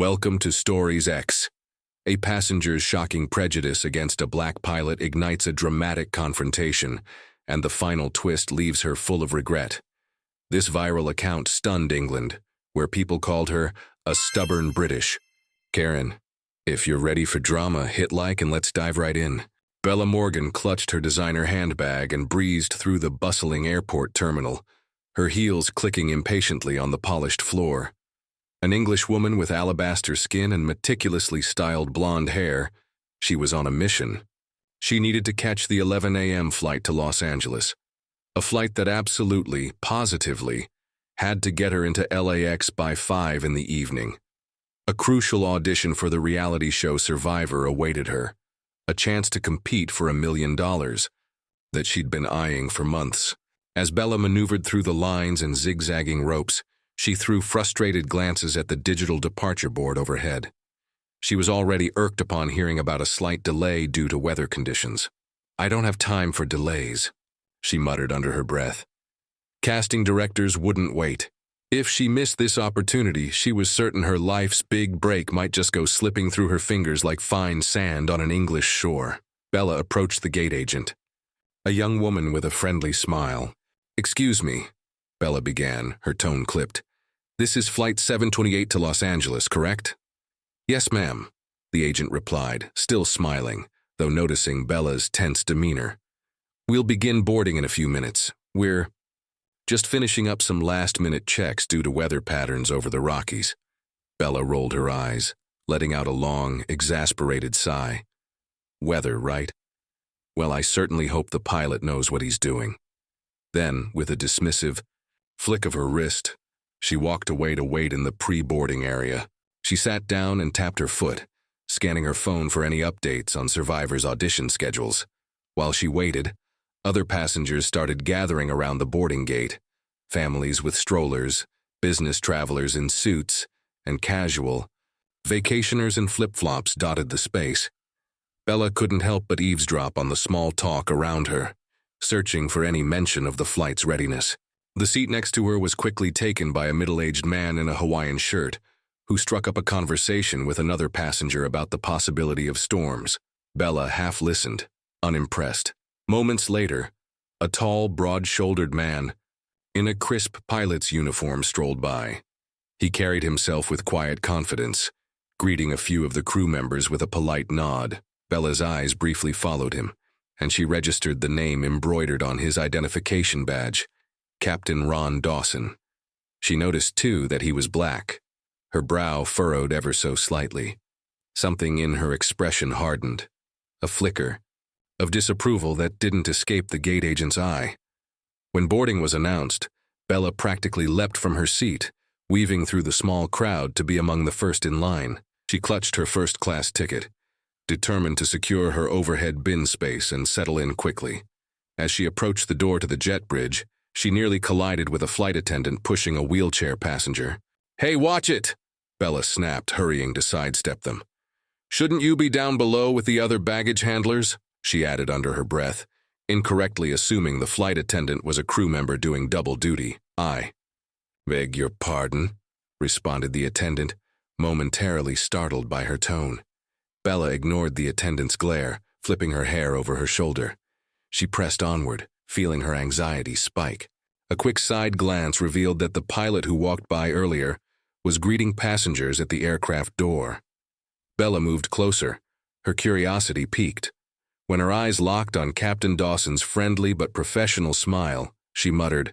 Welcome to StoriesX. A passenger's shocking prejudice against a black pilot ignites a dramatic confrontation, and the final twist leaves her full of regret. This viral account stunned England, where people called her a stubborn British. Karen, if you're ready for drama, hit like and let's dive right in. Bella Morgan clutched her designer handbag and breezed through the bustling airport terminal, her heels clicking impatiently on the polished floor. An English woman with alabaster skin and meticulously styled blonde hair, she was on a mission. She needed to catch the 11 a.m. flight to Los Angeles, a flight that absolutely, positively, had to get her into LAX by 5 in the evening. A crucial audition for the reality show Survivor awaited her, a chance to compete for $1 million that she'd been eyeing for months. As Bella maneuvered through the lines and zigzagging ropes, she threw frustrated glances at the digital departure board overhead. She was already irked upon hearing about a slight delay due to weather conditions. "I don't have time for delays," she muttered under her breath. Casting directors wouldn't wait. If she missed this opportunity, she was certain her life's big break might just go slipping through her fingers like fine sand on an English shore. Bella approached the gate agent, a young woman with a friendly smile. "Excuse me," Bella began, her tone clipped. "This is Flight 728 to Los Angeles, correct?" "Yes, ma'am," the agent replied, still smiling, though noticing Bella's tense demeanor. "We'll begin boarding in a few minutes. We're just finishing up some last-minute checks due to weather patterns over the Rockies." Bella rolled her eyes, letting out a long, exasperated sigh. "Weather, right? Well, I certainly hope the pilot knows what he's doing." Then, with a dismissive flick of her wrist, she walked away to wait in the pre-boarding area. She sat down and tapped her foot, scanning her phone for any updates on Survivor's audition schedules. While she waited, other passengers started gathering around the boarding gate. Families with strollers, business travelers in suits, and casual vacationers in flip-flops dotted the space. Bella couldn't help but eavesdrop on the small talk around her, searching for any mention of the flight's readiness. The seat next to her was quickly taken by a middle-aged man in a Hawaiian shirt, who struck up a conversation with another passenger about the possibility of storms. Bella half listened, unimpressed. Moments later, a tall, broad-shouldered man in a crisp pilot's uniform strolled by. He carried himself with quiet confidence, greeting a few of the crew members with a polite nod. Bella's eyes briefly followed him, and she registered the name embroidered on his identification badge, Captain Ron Dawson. She noticed, too, that he was black, her brow furrowed ever so slightly. Something in her expression hardened, a flicker of disapproval that didn't escape the gate agent's eye. When boarding was announced, Bella practically leapt from her seat, weaving through the small crowd to be among the first in line. She clutched her first-class ticket, determined to secure her overhead bin space and settle in quickly. As she approached the door to the jet bridge, she nearly collided with a flight attendant pushing a wheelchair passenger. "Hey, watch it!" Bella snapped, hurrying to sidestep them. "Shouldn't you be down below with the other baggage handlers?" she added under her breath, incorrectly assuming the flight attendant was a crew member doing double duty. "I beg your pardon," responded the attendant, momentarily startled by her tone. Bella ignored the attendant's glare, flipping her hair over her shoulder. She pressed onward, feeling her anxiety spike. A quick side glance revealed that the pilot who walked by earlier was greeting passengers at the aircraft door. Bella moved closer, her curiosity piqued. When her eyes locked on Captain Dawson's friendly but professional smile, she muttered,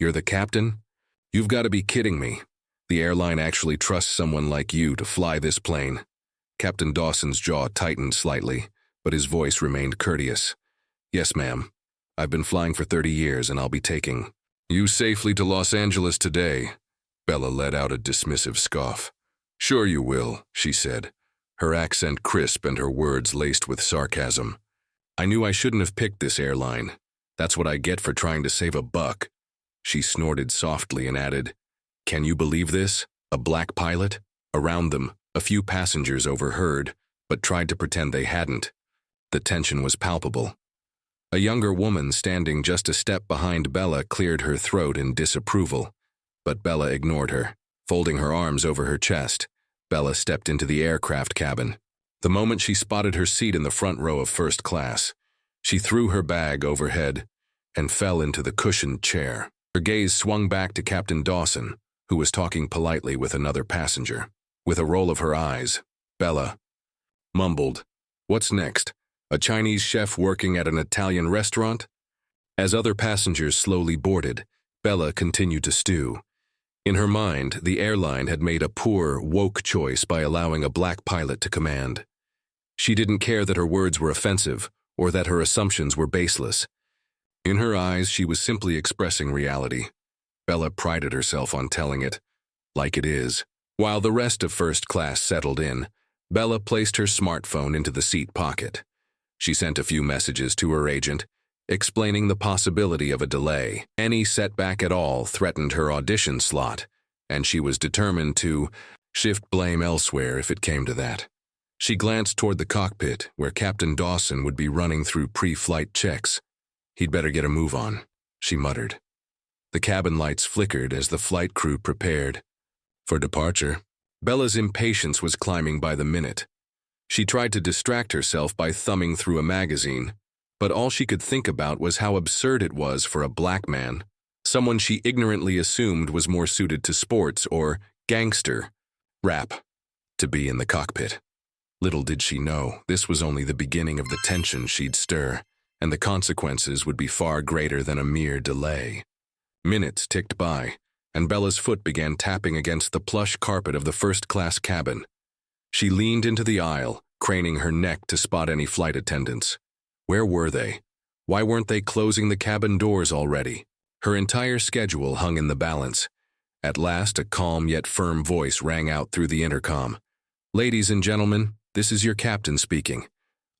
"You're the captain? You've got to be kidding me. The airline actually trusts someone like you to fly this plane." Captain Dawson's jaw tightened slightly, but his voice remained courteous. "Yes, ma'am. I've been flying for 30 years, and I'll be taking you safely to Los Angeles today." Bella let out a dismissive scoff. "Sure you will," she said, her accent crisp and her words laced with sarcasm. "I knew I shouldn't have picked this airline. That's what I get for trying to save a buck." She snorted softly and added, "Can you believe this? A black pilot?" Around them, a few passengers overheard, but tried to pretend they hadn't. The tension was palpable. A younger woman standing just a step behind Bella cleared her throat in disapproval, but Bella ignored her, folding her arms over her chest. Bella stepped into the aircraft cabin. The moment she spotted her seat in the front row of first class, she threw her bag overhead and fell into the cushioned chair. Her gaze swung back to Captain Dawson, who was talking politely with another passenger. With a roll of her eyes, Bella mumbled, "What's next? A Chinese chef working at an Italian restaurant?" As other passengers slowly boarded, Bella continued to stew. In her mind, the airline had made a poor, woke choice by allowing a black pilot to command. She didn't care that her words were offensive or that her assumptions were baseless. In her eyes, she was simply expressing reality. Bella prided herself on telling it like it is. While the rest of first class settled in, Bella placed her smartphone into the seat pocket. She sent a few messages to her agent, explaining the possibility of a delay. Any setback at all threatened her audition slot, and she was determined to shift blame elsewhere if it came to that. She glanced toward the cockpit, where Captain Dawson would be running through pre-flight checks. "He'd better get a move on," she muttered. The cabin lights flickered as the flight crew prepared for departure. Bella's impatience was climbing by the minute. She tried to distract herself by thumbing through a magazine, but all she could think about was how absurd it was for a black man, someone she ignorantly assumed was more suited to sports or gangster rap, to be in the cockpit. Little did she know, this was only the beginning of the tension she'd stir, and the consequences would be far greater than a mere delay. Minutes ticked by, and Bella's foot began tapping against the plush carpet of the first-class cabin. She leaned into the aisle, craning her neck to spot any flight attendants. Where were they? Why weren't they closing the cabin doors already? Her entire schedule hung in the balance. At last, a calm yet firm voice rang out through the intercom. "Ladies and gentlemen, this is your captain speaking.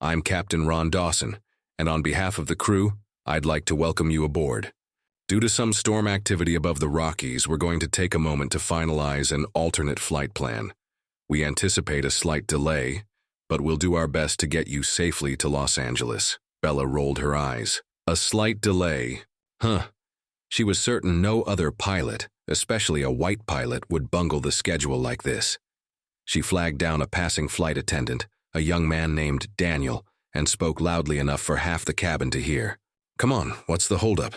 I'm Captain Ron Dawson, and on behalf of the crew, I'd like to welcome you aboard. Due to some storm activity above the Rockies, we're going to take a moment to finalize an alternate flight plan. We anticipate a slight delay, but we'll do our best to get you safely to Los Angeles." Bella rolled her eyes. A slight delay? Huh. She was certain no other pilot, especially a white pilot, would bungle the schedule like this. She flagged down a passing flight attendant, a young man named Daniel, and spoke loudly enough for half the cabin to hear. "Come on, what's the holdup?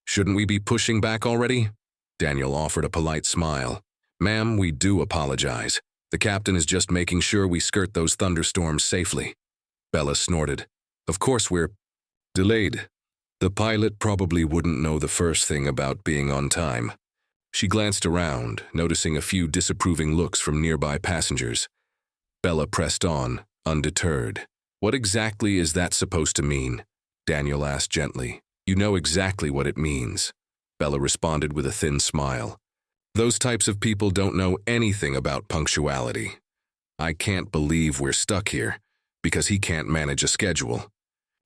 Shouldn't we be pushing back already?" Daniel offered a polite smile. "Ma'am, we do apologize. The captain is just making sure we skirt those thunderstorms safely." Bella snorted. "Of course we're delayed. The pilot probably wouldn't know the first thing about being on time." She glanced around, noticing a few disapproving looks from nearby passengers. Bella pressed on, undeterred. "What exactly is that supposed to mean?" Daniel asked gently. "You know exactly what it means," Bella responded with a thin smile. "Those types of people don't know anything about punctuality. I can't believe we're stuck here, because he can't manage a schedule.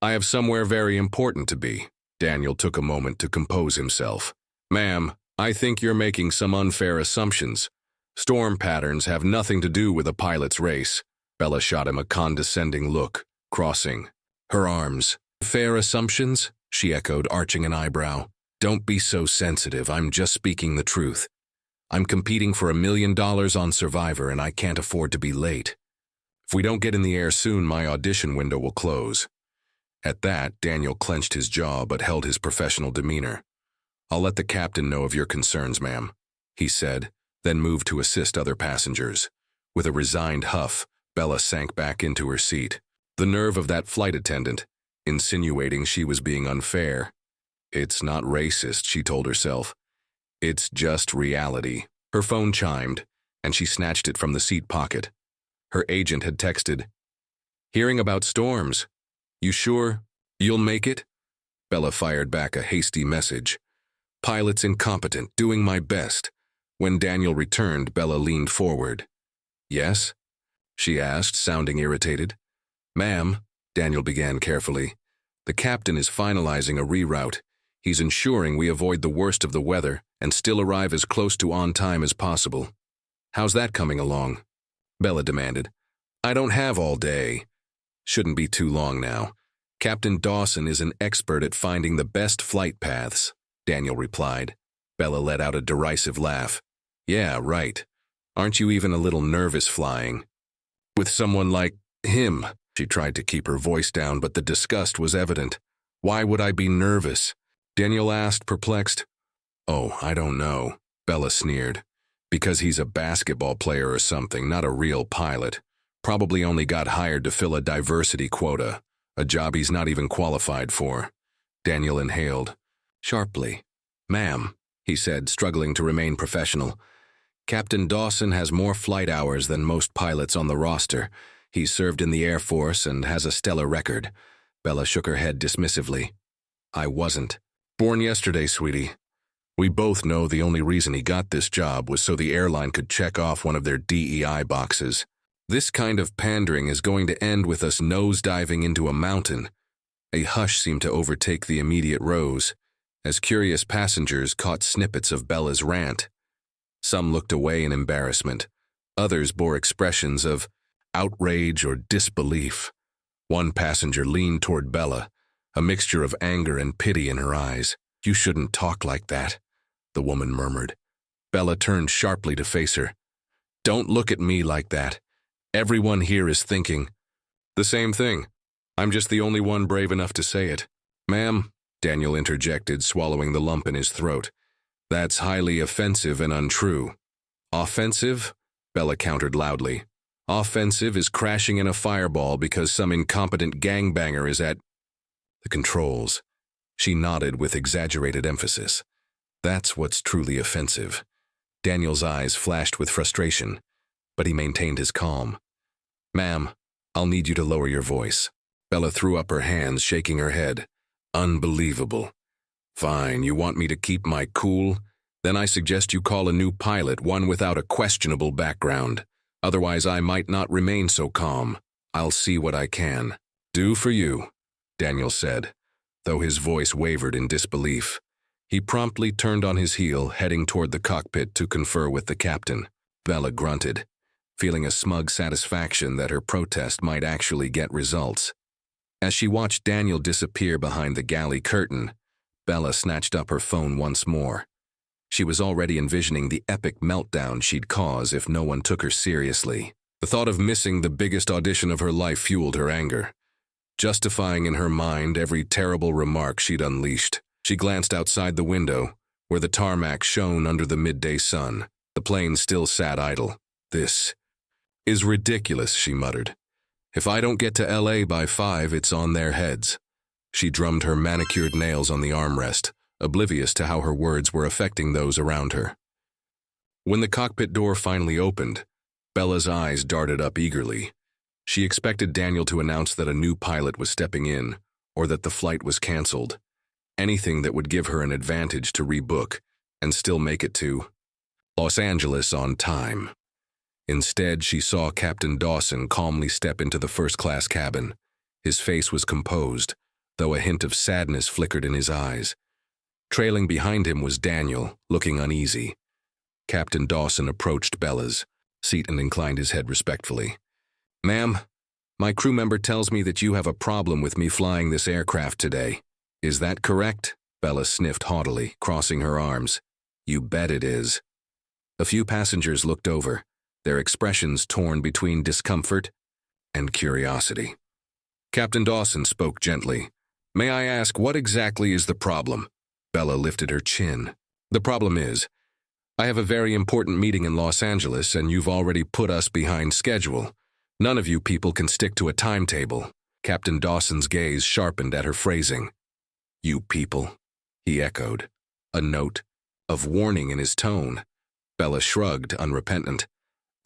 I have somewhere very important to be." Daniel took a moment to compose himself. "Ma'am, I think you're making some unfair assumptions. Storm patterns have nothing to do with a pilot's race." Bella shot him a condescending look, crossing her arms. "Fair assumptions?" she echoed, arching an eyebrow. "Don't be so sensitive, I'm just speaking the truth. I'm competing for $1 million on Survivor and I can't afford to be late. If we don't get in the air soon, my audition window will close." At that, Daniel clenched his jaw but held his professional demeanor. "I'll let the captain know of your concerns, ma'am," he said, then moved to assist other passengers. With a resigned huff, Bella sank back into her seat. The nerve of that flight attendant, insinuating she was being unfair. It's not racist, she told herself. It's just reality. Her phone chimed, and she snatched it from the seat pocket. Her agent had texted, "Hearing about storms. You sure you'll make it?" Bella fired back a hasty message. "Pilot's incompetent, doing my best." When Daniel returned, Bella leaned forward. "Yes?" she asked, sounding irritated. "Ma'am," Daniel began carefully, "the captain is finalizing a reroute. He's ensuring we avoid the worst of the weather and still arrive as close to on time as possible. How's that coming along?" Bella demanded. "I don't have all day." "Shouldn't be too long now. Captain Dawson is an expert at finding the best flight paths," Daniel replied. Bella let out a derisive laugh. "Yeah, right. Aren't you even a little nervous flying? With someone like him? She tried to keep her voice down, but the disgust was evident. Why would I be nervous? Daniel asked, perplexed. Oh, I don't know, Bella sneered. Because he's a basketball player or something, not a real pilot. Probably only got hired to fill a diversity quota, a job he's not even qualified for. Daniel inhaled sharply. Ma'am, he said, struggling to remain professional. Captain Dawson has more flight hours than most pilots on the roster. He's served in the Air Force and has a stellar record. Bella shook her head dismissively. I wasn't. Born yesterday, sweetie. We both know the only reason he got this job was so the airline could check off one of their DEI boxes. This kind of pandering is going to end with us nosediving into a mountain. A hush seemed to overtake the immediate rows, as curious passengers caught snippets of Bella's rant. Some looked away in embarrassment. Others bore expressions of outrage or disbelief. One passenger leaned toward Bella, a mixture of anger and pity in her eyes. You shouldn't talk like that, the woman murmured. Bella turned sharply to face her. Don't look at me like that. Everyone here is thinking the same thing. I'm just the only one brave enough to say it. Ma'am, Daniel interjected, swallowing the lump in his throat. That's highly offensive and untrue. Offensive? Bella countered loudly. Offensive is crashing in a fireball because some incompetent gangbanger is at the controls. She nodded with exaggerated emphasis. That's what's truly offensive. Daniel's eyes flashed with frustration, but he maintained his calm. Ma'am, I'll need you to lower your voice. Bella threw up her hands, shaking her head. Unbelievable. Fine, you want me to keep my cool? Then I suggest you call a new pilot, one without a questionable background. Otherwise, I might not remain so calm. I'll see what I can do for you, Daniel said, though his voice wavered in disbelief. He promptly turned on his heel, heading toward the cockpit to confer with the captain. Bella grunted, feeling a smug satisfaction that her protest might actually get results. As she watched Daniel disappear behind the galley curtain, Bella snatched up her phone once more. She was already envisioning the epic meltdown she'd cause if no one took her seriously. The thought of missing the biggest audition of her life fueled her anger, justifying in her mind every terrible remark she'd unleashed. She glanced outside the window, where the tarmac shone under the midday sun. The plane still sat idle. This is ridiculous, she muttered. If I don't get to LA by 5, it's on their heads. She drummed her manicured nails on the armrest, oblivious to how her words were affecting those around her. When the cockpit door finally opened, Bella's eyes darted up eagerly. She expected Daniel to announce that a new pilot was stepping in, or that the flight was canceled. Anything that would give her an advantage to rebook and still make it to Los Angeles on time. Instead, she saw Captain Dawson calmly step into the first-class cabin. His face was composed, though a hint of sadness flickered in his eyes. Trailing behind him was Daniel, looking uneasy. Captain Dawson approached Bella's seat and inclined his head respectfully. Ma'am, my crew member tells me that you have a problem with me flying this aircraft today. Is that correct? Bella sniffed haughtily, crossing her arms. You bet it is. A few passengers looked over, their expressions torn between discomfort and curiosity. Captain Dawson spoke gently. May I ask, what exactly is the problem? Bella lifted her chin. The problem is, I have a very important meeting in Los Angeles and you've already put us behind schedule. None of you people can stick to a timetable. Captain Dawson's gaze sharpened at her phrasing. You people, he echoed, a note of warning in his tone. Bella shrugged, unrepentant.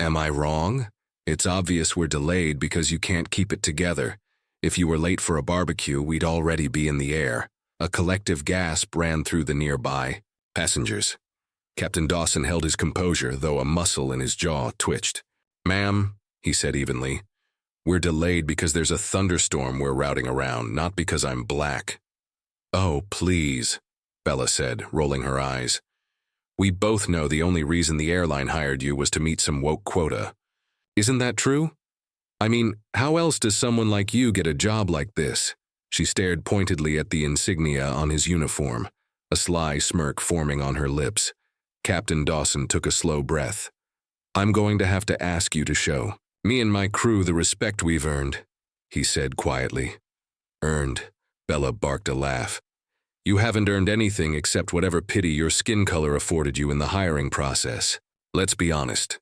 Am I wrong? It's obvious we're delayed because you can't keep it together. If you were late for a barbecue, we'd already be in the air. A collective gasp ran through the nearby passengers. Captain Dawson held his composure, though a muscle in his jaw twitched. Ma'am, he said evenly, we're delayed because there's a thunderstorm we're routing around, not because I'm black. Oh, please, Bella said, rolling her eyes. We both know the only reason the airline hired you was to meet some woke quota. Isn't that true? I mean, how else does someone like you get a job like this? She stared pointedly at the insignia on his uniform, a sly smirk forming on her lips. Captain Dawson took a slow breath. I'm going to have to ask you to show me and my crew the respect we've earned, he said quietly. Earned, Bella barked a laugh. You haven't earned anything except whatever pity your skin color afforded you in the hiring process. Let's be honest.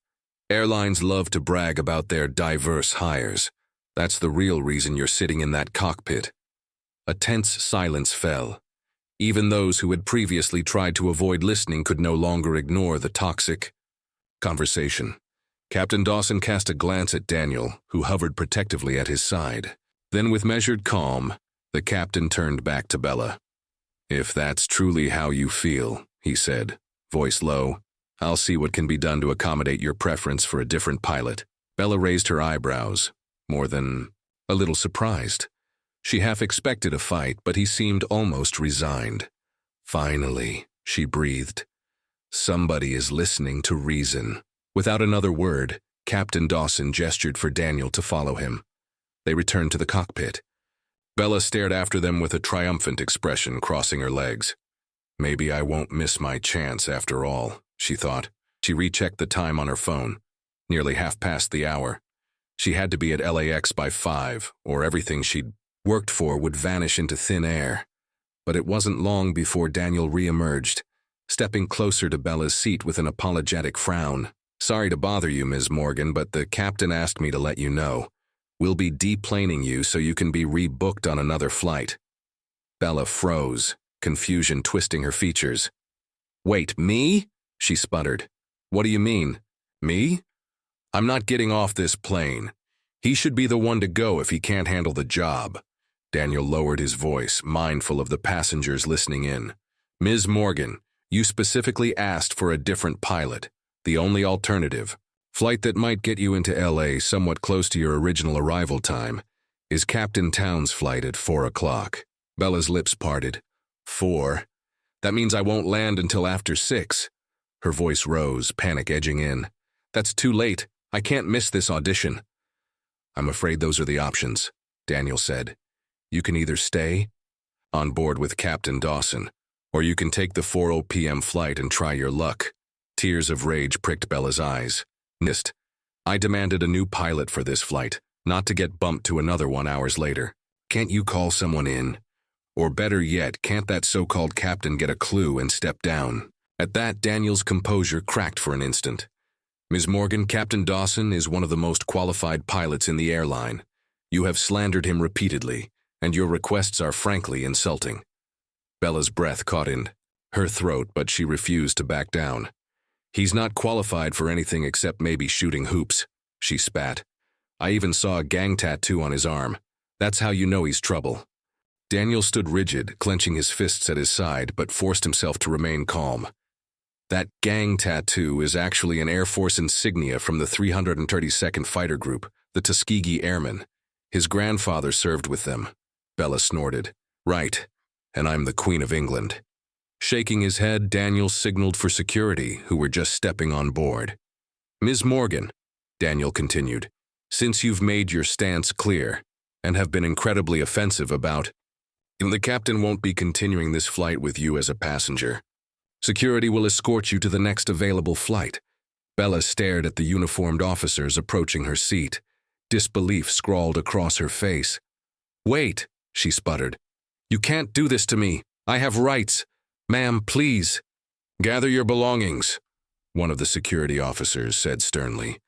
Airlines love to brag about their diverse hires. That's the real reason you're sitting in that cockpit. A tense silence fell. Even those who had previously tried to avoid listening could no longer ignore the toxic conversation. Captain Dawson cast a glance at Daniel, who hovered protectively at his side. Then, with measured calm, the captain turned back to Bella. If that's truly how you feel, he said, voice low, I'll see what can be done to accommodate your preference for a different pilot. Bella raised her eyebrows, more than a little surprised. She half expected a fight, but he seemed almost resigned. Finally, she breathed. Somebody is listening to reason. Without another word, Captain Dawson gestured for Daniel to follow him. They returned to the cockpit. Bella stared after them with a triumphant expression, crossing her legs. Maybe I won't miss my chance after all, she thought. She rechecked the time on her phone. Nearly half past the hour. She had to be at LAX by 5, or everything she'd worked for would vanish into thin air. But it wasn't long before Daniel re-emerged, stepping closer to Bella's seat with an apologetic frown. Sorry to bother you, Ms. Morgan, but the captain asked me to let you know. We'll be deplaning you so you can be rebooked on another flight. Bella froze, confusion twisting her features. Wait, me? She sputtered. What do you mean? Me? I'm not getting off this plane. He should be the one to go if he can't handle the job. Daniel lowered his voice, mindful of the passengers listening in. Ms. Morgan, you specifically asked for a different pilot, the only alternative, flight that might get you into LA somewhat close to your original arrival time, is Captain Town's flight at 4 o'clock. Bella's lips parted. 4? That means I won't land until after 6. Her voice rose, panic edging in. That's too late. I can't miss this audition. I'm afraid those are the options, Daniel said. You can either stay on board with Captain Dawson, or you can take the 4:00 p.m. flight and try your luck. Tears of rage pricked Bella's eyes. Nist. I demanded a new pilot for this flight, not to get bumped to another one hours later. Can't you call someone in? Or better yet, can't that so-called captain get a clue and step down? At that, Daniel's composure cracked for an instant. Ms. Morgan, Captain Dawson is one of the most qualified pilots in the airline. You have slandered him repeatedly, and your requests are frankly insulting. Bella's breath caught in her throat, but she refused to back down. He's not qualified for anything except maybe shooting hoops, she spat. I even saw a gang tattoo on his arm. That's how you know he's trouble. Daniel stood rigid, clenching his fists at his side, but forced himself to remain calm. That gang tattoo is actually an Air Force insignia from the 332nd Fighter Group, the Tuskegee Airmen. His grandfather served with them. Bella snorted. Right, and I'm the Queen of England. Shaking his head, Daniel signaled for security, who were just stepping on board. Ms. Morgan, Daniel continued, since you've made your stance clear, and have been incredibly offensive about, the captain won't be continuing this flight with you as a passenger. Security will escort you to the next available flight. Bella stared at the uniformed officers approaching her seat. Disbelief scrawled across her face. Wait, she sputtered. You can't do this to me. I have rights. Ma'am, please. Gather your belongings, one of the security officers said sternly.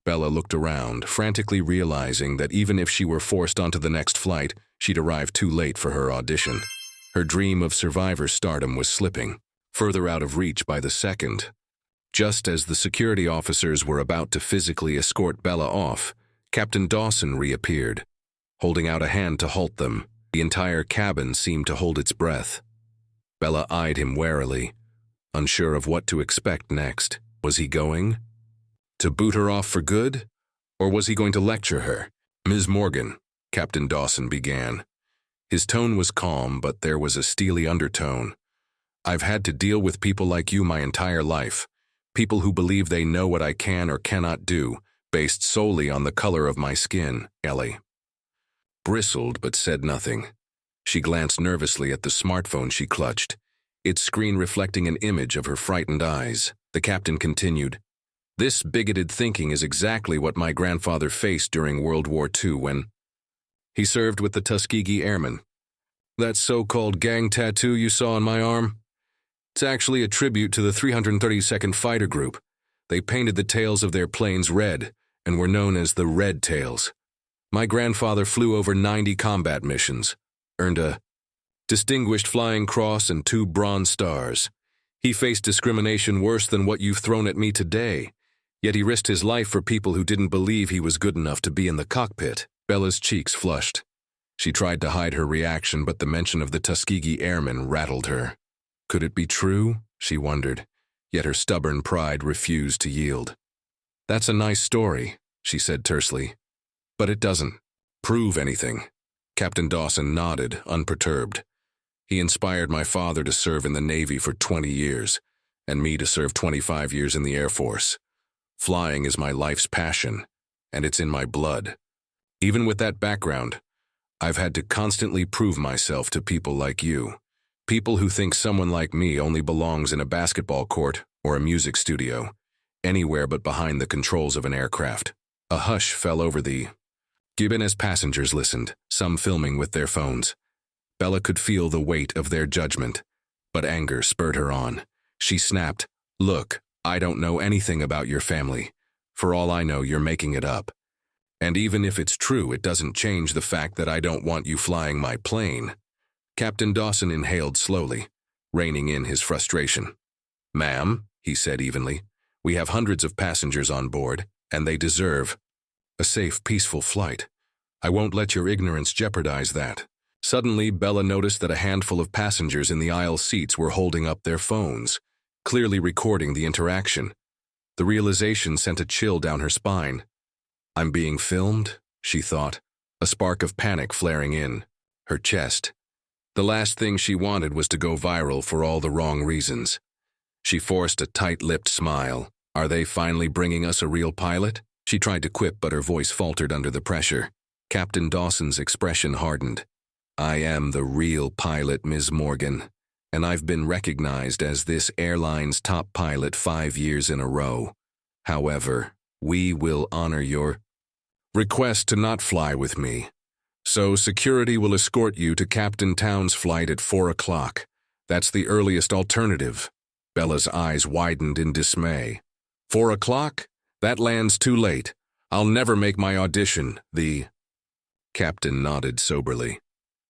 Bella looked around, frantically realizing that even if she were forced onto the next flight, she'd arrive too late for her audition. Her dream of survivor stardom was slipping, further out of reach by the second. Just as the security officers were about to physically escort Bella off, Captain Dawson reappeared, holding out a hand to halt them. The entire cabin seemed to hold its breath. Bella eyed him warily, unsure of what to expect next. Was he going to boot her off for good? Or was he going to lecture her? Ms. Morgan, Captain Dawson began. His tone was calm, but there was a steely undertone. I've had to deal with people like you my entire life. People who believe they know what I can or cannot do, based solely on the color of my skin. Ellie bristled but said nothing. She glanced nervously at the smartphone she clutched, its screen reflecting an image of her frightened eyes. The captain continued, This bigoted thinking is exactly what my grandfather faced during World War II when he served with the Tuskegee Airmen. That so-called gang tattoo you saw on my arm? It's actually a tribute to the 332nd Fighter Group. They painted the tails of their planes red and were known as the Red Tails. My grandfather flew over 90 combat missions, earned a Distinguished Flying Cross and 2 Bronze Stars. He faced discrimination worse than what you've thrown at me today, yet he risked his life for people who didn't believe he was good enough to be in the cockpit. Bella's cheeks flushed. She tried to hide her reaction, but the mention of the Tuskegee Airmen rattled her. Could it be true? She wondered, yet her stubborn pride refused to yield. That's a nice story, she said tersely, but it doesn't prove anything. Captain Dawson nodded, unperturbed. He inspired my father to serve in the Navy for 20 years, and me to serve 25 years in the Air Force. Flying is my life's passion, and it's in my blood. Even with that background, I've had to constantly prove myself to people like you. People who think someone like me only belongs in a basketball court or a music studio, anywhere but behind the controls of an aircraft. A hush fell over the Gibbon as passengers listened, some filming with their phones. Bella could feel the weight of their judgment, but anger spurred her on. She snapped, "Look, I don't know anything about your family. For all I know, you're making it up. And even if it's true, it doesn't change the fact that I don't want you flying my plane." Captain Dawson inhaled slowly, reining in his frustration. "Ma'am," he said evenly, "we have hundreds of passengers on board, and they deserve a safe, peaceful flight. I won't let your ignorance jeopardize that." Suddenly, Bella noticed that a handful of passengers in the aisle seats were holding up their phones, clearly recording the interaction. The realization sent a chill down her spine. "I'm being filmed?" she thought, a spark of panic flaring in her chest. The last thing she wanted was to go viral for all the wrong reasons. She forced a tight-lipped smile. "Are they finally bringing us a real pilot?" She tried to quip, but her voice faltered under the pressure. Captain Dawson's expression hardened. "I am the real pilot, Ms. Morgan, and I've been recognized as this airline's top pilot 5 years in a row. However, we will honor your request to not fly with me. So security will escort you to Captain Town's flight at 4 o'clock. That's the earliest alternative." Bella's eyes widened in dismay. 4 o'clock? That lands too late. I'll never make my audition. The captain nodded soberly.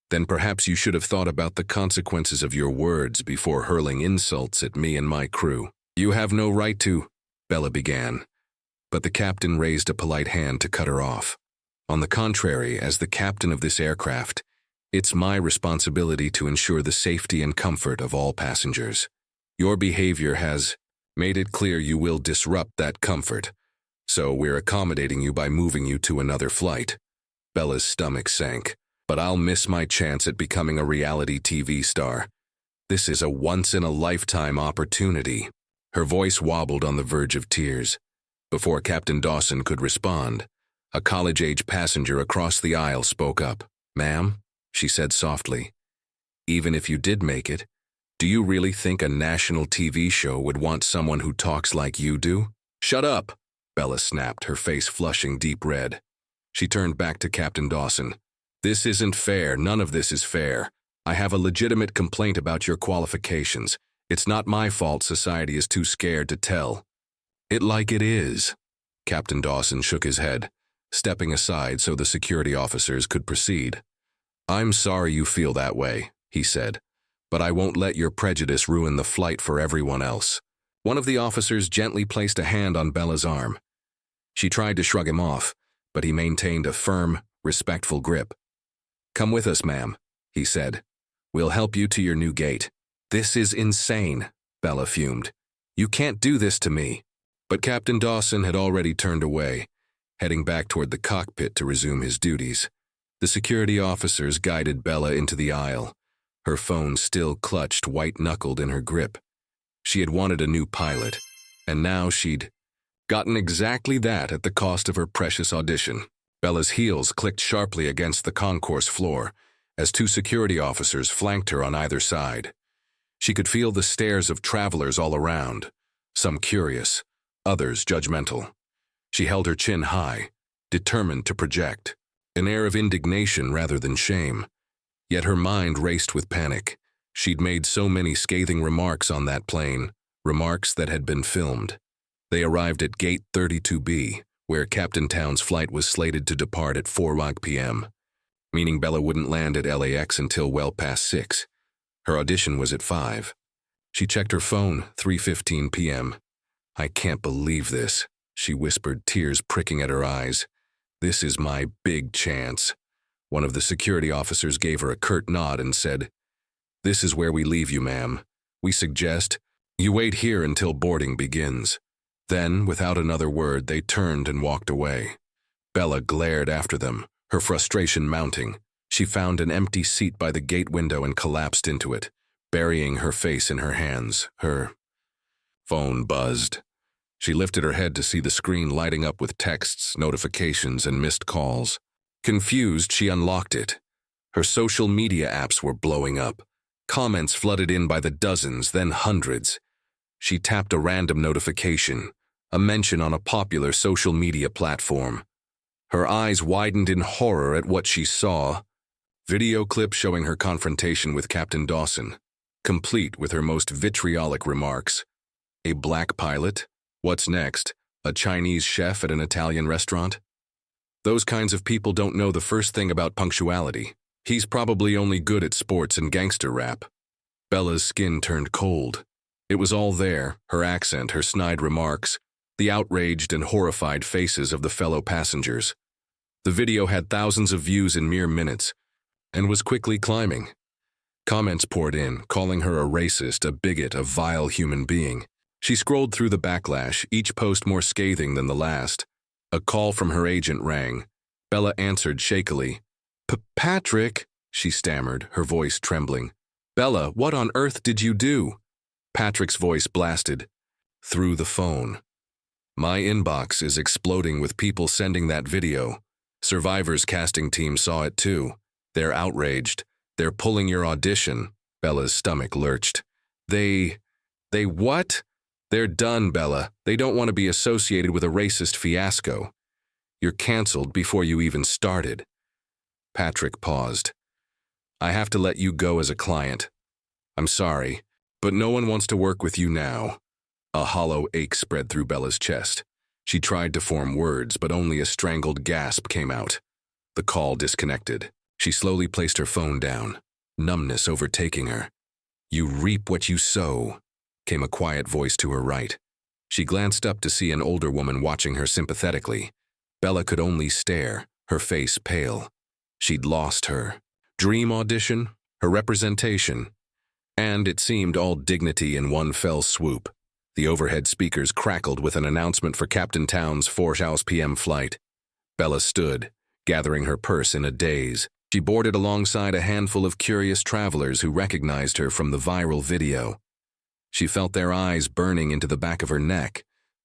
"Then perhaps you should have thought about the consequences of your words before hurling insults at me and my crew." "You have no right to," Bella began, but the captain raised a polite hand to cut her off. "On the contrary, as the captain of this aircraft, it's my responsibility to ensure the safety and comfort of all passengers. Your behavior has made it clear you will disrupt that comfort, so we're accommodating you by moving you to another flight." Bella's stomach sank. "But I'll miss my chance at becoming a reality TV star. This is a once-in-a-lifetime opportunity." Her voice wobbled on the verge of tears. Before Captain Dawson could respond, a college-age passenger across the aisle spoke up. "Ma'am," she said softly, "even if you did make it, do you really think a national TV show would want someone who talks like you do?" "Shut up," Bella snapped, her face flushing deep red. She turned back to Captain Dawson. "This isn't fair. None of this is fair. I have a legitimate complaint about your qualifications. It's not my fault society is too scared to tell it like it is." Captain Dawson shook his head, stepping aside so the security officers could proceed. "I'm sorry you feel that way," he said, "but I won't let your prejudice ruin the flight for everyone else." One of the officers gently placed a hand on Bella's arm. She tried to shrug him off, but he maintained a firm, respectful grip. "Come with us, ma'am," he said. "We'll help you to your new gate." "This is insane," Bella fumed. "You can't do this to me." But Captain Dawson had already turned away, heading back toward the cockpit to resume his duties. The security officers guided Bella into the aisle, her phone still clutched white-knuckled in her grip. She had wanted a new pilot, and now she'd gotten exactly that at the cost of her precious audition. Bella's heels clicked sharply against the concourse floor as 2 security officers flanked her on either side. She could feel the stares of travelers all around, some curious, others judgmental. She held her chin high, determined to project an air of indignation rather than shame. Yet her mind raced with panic. She'd made so many scathing remarks on that plane, remarks that had been filmed. They arrived at Gate 32B, where Captain Town's flight was slated to depart at 4 p.m., meaning Bella wouldn't land at LAX until well past 6. Her audition was at 5. She checked her phone, 3:15 p.m. "I can't believe this," she whispered, tears pricking at her eyes. "This is my big chance." One of the security officers gave her a curt nod and said, "This is where we leave you, ma'am. We suggest you wait here until boarding begins." Then, without another word, they turned and walked away. Bella glared after them, her frustration mounting. She found an empty seat by the gate window and collapsed into it, burying her face in her hands. Her phone buzzed. She lifted her head to see the screen lighting up with texts, notifications, and missed calls. Confused, she unlocked it. Her social media apps were blowing up. Comments flooded in by the dozens, then hundreds. She tapped a random notification, a mention on a popular social media platform. Her eyes widened in horror at what she saw. Video clip showing her confrontation with Captain Dawson, complete with her most vitriolic remarks. A black pilot? What's next? A Chinese chef at an Italian restaurant? Those kinds of people don't know the first thing about punctuality. He's probably only good at sports and gangster rap. Bella's skin turned cold. It was all there, her accent, her snide remarks, the outraged and horrified faces of the fellow passengers. The video had thousands of views in mere minutes, and was quickly climbing. Comments poured in, calling her a racist, a bigot, a vile human being. She scrolled through the backlash, each post more scathing than the last. A call from her agent rang. Bella answered shakily. "Patrick," she stammered, her voice trembling. "Bella, what on earth did you do?" Patrick's voice blasted through the phone. "My inbox is exploding with people sending that video. Survivor's casting team saw it too. They're outraged. They're pulling your audition." Bella's stomach lurched. They what? "They're done, Bella. They don't want to be associated with a racist fiasco. You're canceled before you even started." Patrick paused. "I have to let you go as a client. I'm sorry, but no one wants to work with you now." A hollow ache spread through Bella's chest. She tried to form words, but only a strangled gasp came out. The call disconnected. She slowly placed her phone down, numbness overtaking her. "You reap what you sow," came a quiet voice to her right. She glanced up to see an older woman watching her sympathetically. Bella could only stare, her face pale. She'd lost her dream audition, her representation, and it seemed all dignity in one fell swoop. The overhead speakers crackled with an announcement for Captain Town's 4 p.m. flight. Bella stood, gathering her purse in a daze. She boarded alongside a handful of curious travelers who recognized her from the viral video. She felt their eyes burning into the back of her neck,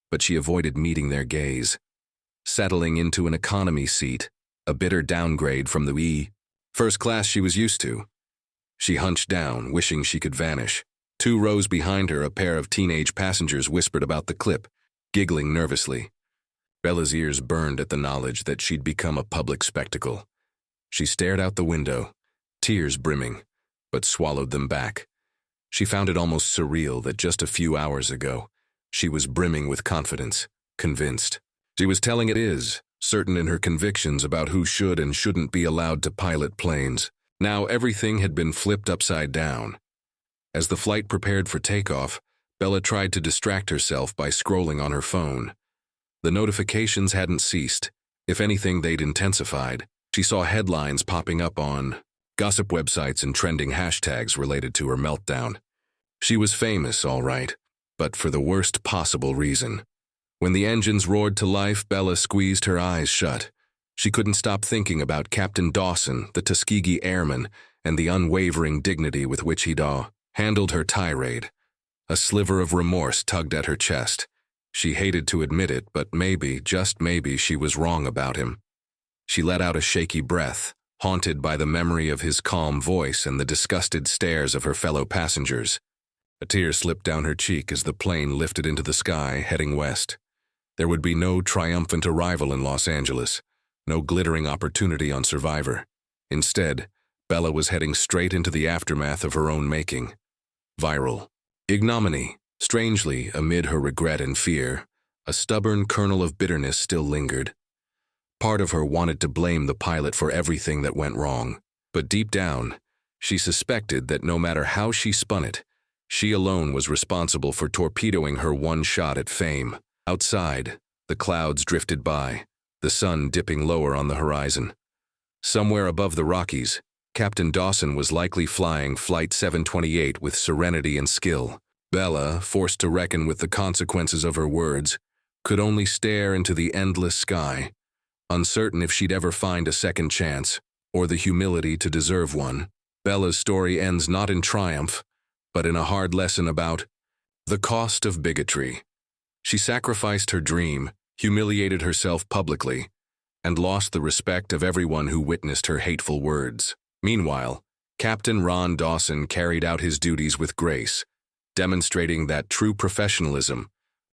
but she avoided meeting their gaze. Settling into an economy seat, a bitter downgrade from the first class she was used to. She hunched down, wishing she could vanish. 2 rows behind her, a pair of teenage passengers whispered about the clip, giggling nervously. Bella's ears burned at the knowledge that she'd become a public spectacle. She stared out the window, tears brimming, but swallowed them back. She found it almost surreal that just a few hours ago, she was brimming with confidence, convinced. She was telling it is, certain in her convictions about who should and shouldn't be allowed to pilot planes. Now everything had been flipped upside down. As the flight prepared for takeoff, Bella tried to distract herself by scrolling on her phone. The notifications hadn't ceased. If anything, they'd intensified. She saw headlines popping up on gossip websites and trending hashtags related to her meltdown. She was famous, all right, but for the worst possible reason. When the engines roared to life, Bella squeezed her eyes shut. She couldn't stop thinking about Captain Dawson, the Tuskegee airman, and the unwavering dignity with which he'd handled her tirade. A sliver of remorse tugged at her chest. She hated to admit it, but maybe, just maybe, she was wrong about him. She let out a shaky breath, haunted by the memory of his calm voice and the disgusted stares of her fellow passengers. A tear slipped down her cheek as the plane lifted into the sky, heading west. There would be no triumphant arrival in Los Angeles, no glittering opportunity on Survivor. Instead, Bella was heading straight into the aftermath of her own making. Viral. Ignominy. Strangely, amid her regret and fear, a stubborn kernel of bitterness still lingered. Part of her wanted to blame the pilot for everything that went wrong, but deep down, she suspected that no matter how she spun it, she alone was responsible for torpedoing her one shot at fame. Outside, the clouds drifted by, the sun dipping lower on the horizon. Somewhere above the Rockies, Captain Dawson was likely flying Flight 728 with serenity and skill. Bella, forced to reckon with the consequences of her words, could only stare into the endless sky, uncertain if she'd ever find a second chance, or the humility to deserve one. Bella's story ends not in triumph, but in a hard lesson about the cost of bigotry. She sacrificed her dream, humiliated herself publicly, and lost the respect of everyone who witnessed her hateful words. Meanwhile, Captain Ron Dawson carried out his duties with grace, demonstrating that true professionalism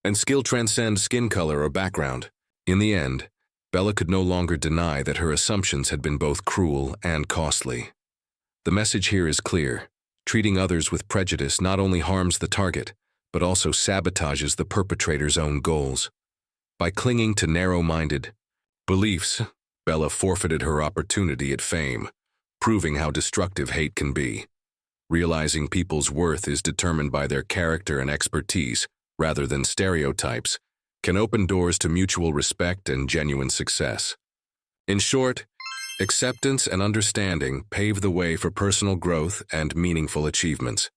and skill transcend skin color or background. In the end, Bella could no longer deny that her assumptions had been both cruel and costly. The message here is clear. Treating others with prejudice not only harms the target, but also sabotages the perpetrator's own goals. By clinging to narrow-minded beliefs, Bella forfeited her opportunity at fame, proving how destructive hate can be. Realizing people's worth is determined by their character and expertise, rather than stereotypes, can open doors to mutual respect and genuine success. In short, acceptance and understanding pave the way for personal growth and meaningful achievements.